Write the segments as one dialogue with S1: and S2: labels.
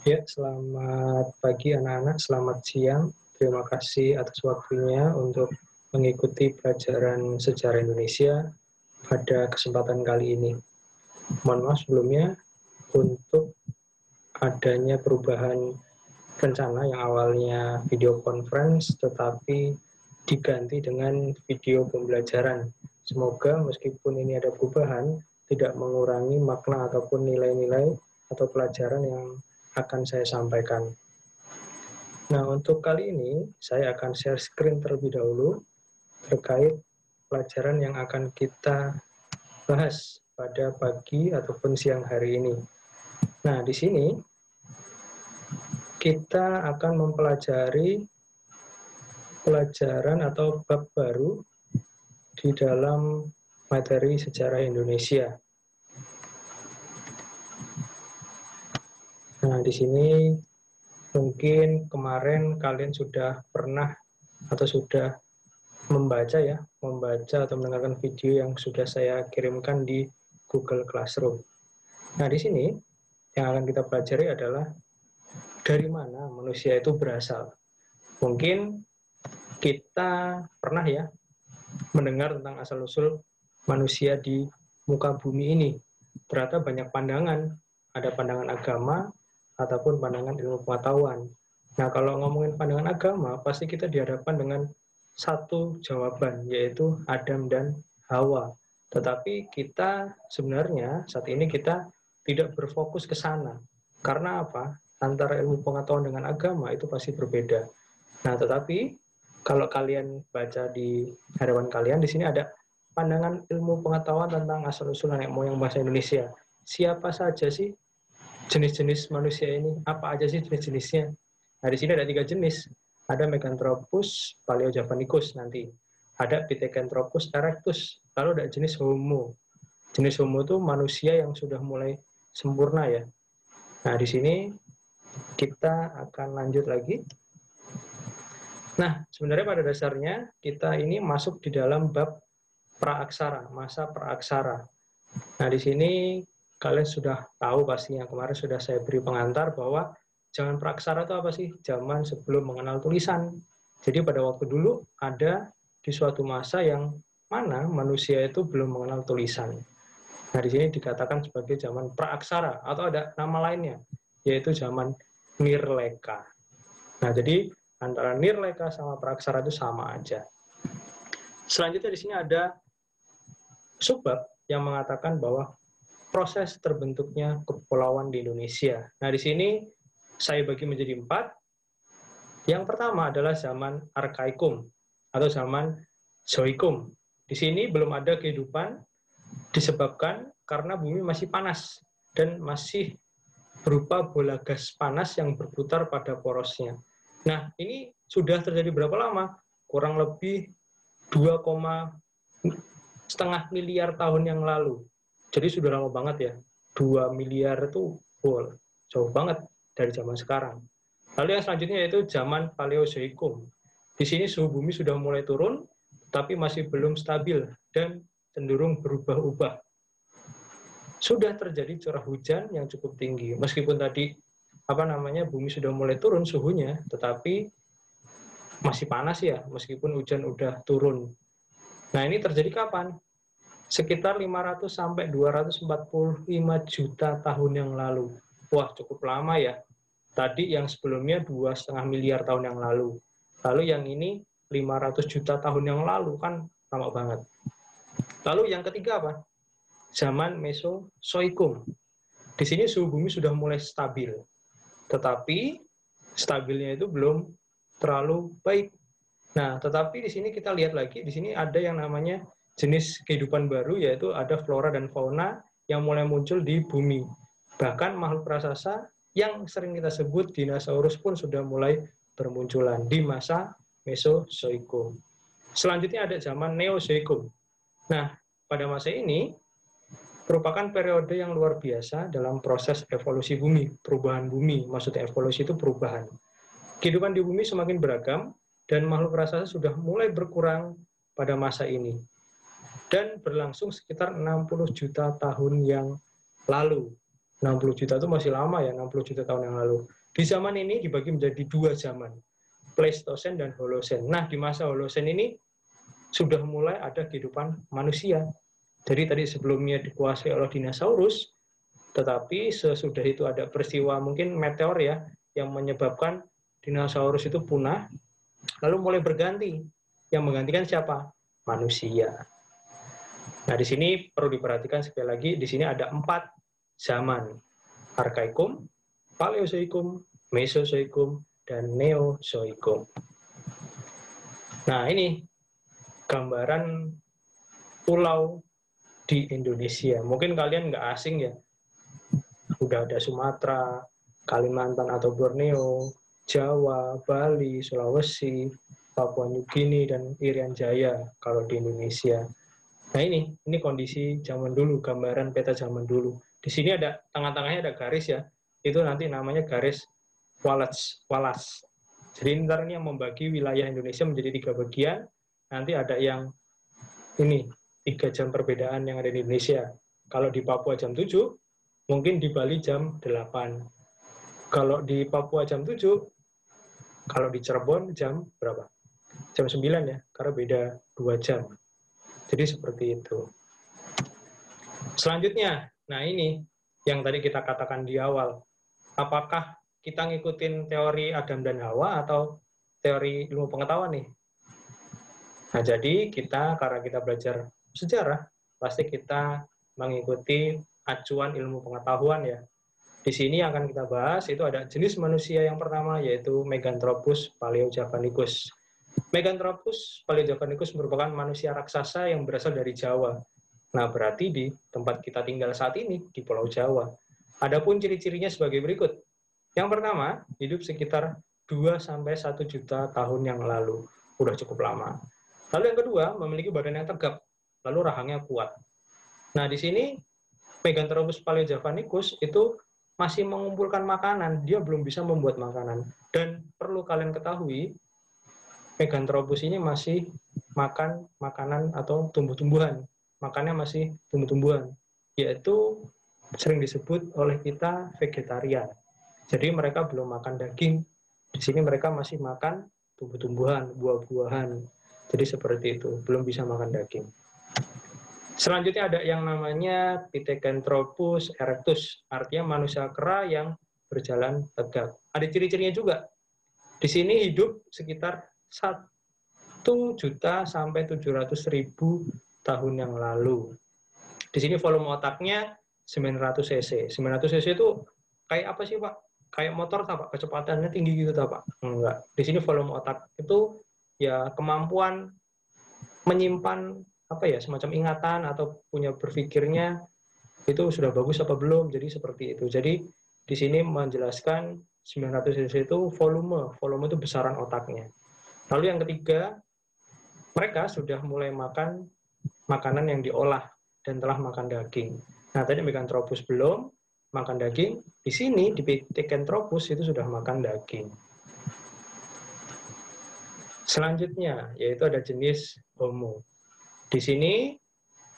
S1: Ya, selamat pagi anak-anak, selamat siang. Terima kasih atas waktunya untuk mengikuti pelajaran sejarah Indonesia pada kesempatan kali ini. Mohon maaf sebelumnya untuk adanya perubahan rencana yang awalnya video conference tetapi diganti dengan video pembelajaran. Semoga meskipun ini ada perubahan, tidak mengurangi makna ataupun nilai-nilai atau pelajaran yang akan saya sampaikan. Nah, untuk kali ini saya akan share screen terlebih dahulu terkait pelajaran yang akan kita bahas pada pagi ataupun siang hari ini. Nah, di sini kita akan mempelajari pelajaran atau bab baru di dalam materi sejarah Indonesia. Nah, di sini mungkin kemarin kalian sudah pernah atau sudah membaca atau mendengarkan video yang sudah saya kirimkan di Google Classroom. Nah, di sini yang akan kita pelajari adalah dari mana manusia itu berasal. Mungkin kita pernah ya mendengar tentang asal-usul manusia di muka bumi ini. Ternyata banyak pandangan, ada pandangan agama ataupun pandangan ilmu pengetahuan. Nah, kalau ngomongin pandangan agama, pasti kita dihadapkan dengan satu jawaban, yaitu Adam dan Hawa. Tetapi kita sebenarnya saat ini kita tidak berfokus ke sana. Karena apa? Antara ilmu pengetahuan dengan agama itu pasti berbeda. Nah, tetapi kalau kalian baca di hadapan kalian, di sini ada pandangan ilmu pengetahuan tentang asal-usul nenek moyang bahasa Indonesia. Siapa saja sih jenis-jenis manusia ini? Apa aja sih jenis-jenisnya? Nah, di sini ada 3 jenis. Ada Meganthropus paleojavanicus nanti. Ada Pithecanthropus erectus. Lalu ada jenis Homo. Jenis Homo itu manusia yang sudah mulai sempurna ya. Nah, di sini kita akan lanjut lagi. Nah, sebenarnya pada dasarnya kita ini masuk di dalam bab praaksara, masa praaksara. Nah, di sini kalian sudah tahu pastinya, kemarin sudah saya beri pengantar bahwa zaman praaksara itu apa sih? Zaman sebelum mengenal tulisan. Jadi pada waktu dulu ada di suatu masa yang mana manusia itu belum mengenal tulisan. Nah, di sini dikatakan sebagai zaman praaksara atau ada nama lainnya, yaitu zaman Nirleka. Nah, jadi antara Nirleka sama praaksara itu sama aja. Selanjutnya di sini ada subbab yang mengatakan bahwa proses terbentuknya kepulauan di Indonesia. Nah, di sini saya bagi menjadi 4. Yang pertama adalah zaman Arkaikum atau zaman Zoikum. Di sini belum ada kehidupan disebabkan karena bumi masih panas dan masih berupa bola gas panas yang berputar pada porosnya. Nah, ini sudah terjadi berapa lama? Kurang lebih 2,5 miliar tahun yang lalu. Jadi sudah lama banget ya. 2 miliar itu jauh banget dari zaman sekarang. Lalu yang selanjutnya yaitu zaman Paleozoikum. Di sini suhu bumi sudah mulai turun, tapi masih belum stabil dan cenderung berubah-ubah. Sudah terjadi curah hujan yang cukup tinggi. Meskipun tadi bumi sudah mulai turun suhunya, tetapi masih panas ya, meskipun hujan udah turun. Nah, ini terjadi kapan? Sekitar 500 sampai 245 juta tahun yang lalu. Wah, cukup lama ya. Tadi yang sebelumnya 2,5 miliar tahun yang lalu. Lalu yang ini 500 juta tahun yang lalu, kan lama banget. Lalu yang ketiga apa? Zaman Mesozoikum. Di sini suhu bumi sudah mulai stabil. Tetapi stabilnya itu belum terlalu baik. Nah, tetapi di sini kita lihat lagi, di sini ada yang namanya jenis kehidupan baru, yaitu ada flora dan fauna yang mulai muncul di bumi. Bahkan makhluk raksasa yang sering kita sebut dinosaurus pun sudah mulai bermunculan di masa Mesozoikum. Selanjutnya ada zaman Neozoikum. Nah, pada masa ini merupakan periode yang luar biasa dalam proses evolusi bumi, perubahan bumi. Maksudnya evolusi itu perubahan. Kehidupan di bumi semakin beragam dan makhluk raksasa sudah mulai berkurang pada masa ini. Dan berlangsung sekitar 60 juta tahun yang lalu. 60 juta itu masih lama ya, 60 juta tahun yang lalu. Di zaman ini dibagi menjadi 2 zaman, Pleistosen dan Holosen. Nah, di masa Holosen ini sudah mulai ada kehidupan manusia. Jadi tadi sebelumnya dikuasai oleh dinosaurus, tetapi sesudah itu ada peristiwa mungkin meteor ya, yang menyebabkan dinosaurus itu punah, lalu mulai berganti. Yang menggantikan siapa? Manusia. Nah, di sini perlu diperhatikan sekali lagi, di sini ada 4 zaman. Arkaikum, Paleozoikum, Mesozoikum, dan Neozoikum. Nah, ini gambaran pulau di Indonesia. Mungkin kalian nggak asing ya. Udah ada Sumatera, Kalimantan atau Borneo, Jawa, Bali, Sulawesi, Papua Nugini, dan Irian Jaya kalau di Indonesia. Nah, ini kondisi zaman dulu, gambaran peta zaman dulu. Di sini ada tengah-tengahnya ada garis ya. Itu nanti namanya garis Wallace. Jadi ntar ini yang membagi wilayah Indonesia menjadi 3 bagian. Nanti ada yang ini 3 jam perbedaan yang ada di Indonesia. Kalau di Papua jam 7, mungkin di Bali jam 8. Kalau di Papua jam 7, kalau di Cirebon jam berapa? Jam 9 ya, karena beda 2 jam. Jadi seperti itu. Selanjutnya, nah ini yang tadi kita katakan di awal. Apakah kita ngikutin teori Adam dan Hawa atau teori ilmu pengetahuan nih? Nah, jadi karena kita belajar sejarah, pasti kita mengikuti acuan ilmu pengetahuan ya. Di sini yang akan kita bahas itu ada jenis manusia yang pertama, yaitu Meganthropus paleojavanicus. Meganthropus paleojavanicus merupakan manusia raksasa yang berasal dari Jawa. Nah, berarti di tempat kita tinggal saat ini, di Pulau Jawa. Adapun ciri-cirinya sebagai berikut. Yang pertama, hidup sekitar 2-1 juta tahun yang lalu. Udah cukup lama. Lalu yang kedua, memiliki badan yang tegap, lalu rahangnya kuat. Nah, di sini Meganthropus paleojavanicus itu masih mengumpulkan makanan, dia belum bisa membuat makanan. Dan perlu kalian ketahui, Meganthropus ini masih makan makanan atau tumbuh-tumbuhan. Makannya masih tumbuh-tumbuhan, yaitu sering disebut oleh kita vegetarian. Jadi mereka belum makan daging. Di sini mereka masih makan tumbuh-tumbuhan, buah-buahan. Jadi seperti itu, belum bisa makan daging. Selanjutnya ada yang namanya Pithecanthropus erectus, artinya manusia kera yang berjalan tegak. Ada ciri-cirinya juga. Di sini hidup sekitar 1 juta sampai 700.000 tahun yang lalu. Di sini volume otaknya 900 cc. 900 cc itu kayak apa sih, Pak? Kayak motor tak, Pak? Kecepatannya tinggi gitu tak, Pak? Enggak. Di sini volume otak itu ya kemampuan menyimpan apa ya, semacam ingatan atau punya berpikirnya itu sudah bagus apa belum. Jadi seperti itu. Jadi di sini menjelaskan 900 cc itu volume itu besaran otaknya. Lalu yang ketiga, mereka sudah mulai makan makanan yang diolah dan telah makan daging. Nah, tadi Meganthropus belum makan daging. Di sini, di Pithecanthropus itu sudah makan daging. Selanjutnya, yaitu ada jenis Homo. Di sini,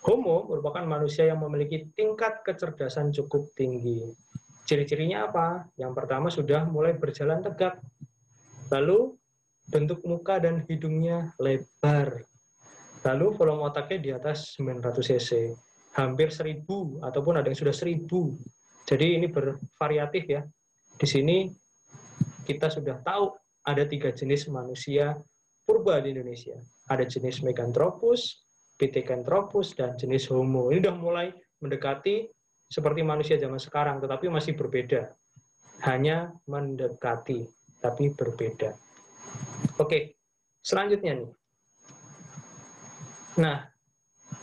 S1: Homo merupakan manusia yang memiliki tingkat kecerdasan cukup tinggi. Ciri-cirinya apa? Yang pertama, sudah mulai berjalan tegak. Lalu, bentuk muka dan hidungnya lebar. Lalu volume otaknya di atas 900 cc, hampir 1000 ataupun ada yang sudah 1000. Jadi ini bervariatif ya. Di sini kita sudah tahu ada 3 jenis manusia purba di Indonesia. Ada jenis Meganthropus, Pithecanthropus, dan jenis Homo. Ini sudah mulai mendekati seperti manusia zaman sekarang, tetapi masih berbeda. Hanya mendekati, tapi berbeda. Oke, selanjutnya nih. Nah,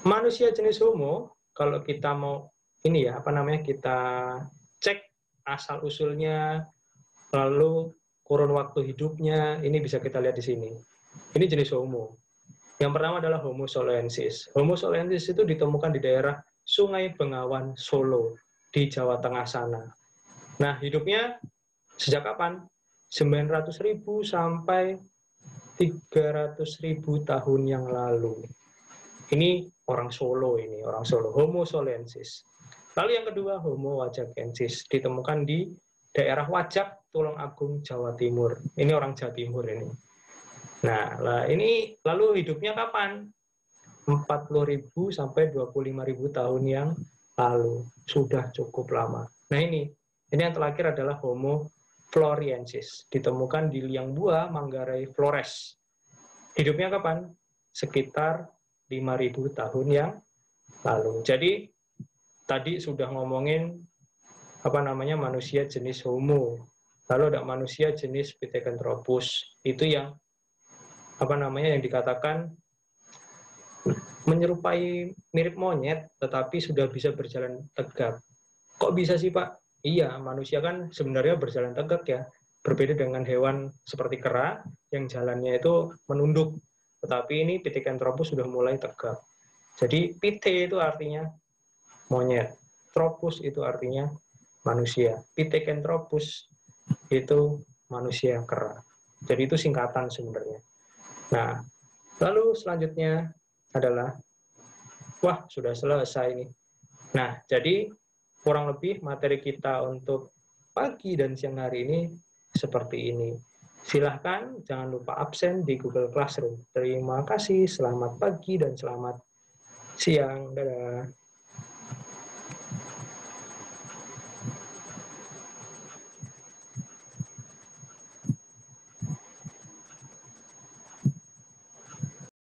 S1: manusia jenis Homo, kalau kita mau ini ya, kita cek asal usulnya, lalu kurun waktu hidupnya, ini bisa kita lihat di sini. Ini jenis Homo. Yang pertama adalah Homo soloensis. Homo soloensis itu ditemukan di daerah Sungai Bengawan, Solo, di Jawa Tengah sana. Nah, hidupnya sejak kapan? 900.000 sampai 300.000 tahun yang lalu. Ini orang Solo, Homo soloensis. Lalu yang kedua, Homo wajakensis, ditemukan di daerah Wajak, Tulungagung, Jawa Timur. Ini orang Jawa Timur ini. Nah, ini lalu hidupnya kapan? 40.000 sampai 25.000 tahun yang lalu. Sudah cukup lama. Nah, ini yang terakhir adalah Homo floresiensis, ditemukan di liang buah Manggarai Flores. Hidupnya kapan? Sekitar 5.000 tahun yang lalu. Jadi tadi sudah ngomongin manusia jenis Homo. Lalu ada manusia jenis Pithecanthropus. Itu yang yang dikatakan menyerupai mirip monyet tetapi sudah bisa berjalan tegak. Kok bisa sih, Pak? Iya, manusia kan sebenarnya berjalan tegak ya. Berbeda dengan hewan seperti kera yang jalannya itu menunduk. Tetapi ini Pithecanthropus sudah mulai tegak. Jadi Pithe itu artinya monyet. Tropus itu artinya manusia. Pithecanthropus itu manusia kera. Jadi itu singkatan sebenarnya. Nah, lalu selanjutnya adalah, wah sudah selesai nih. Nah, jadi kurang lebih materi kita untuk pagi dan siang hari ini seperti ini. Silahkan jangan lupa absen di Google Classroom. Terima kasih, selamat pagi dan selamat siang. Dadah.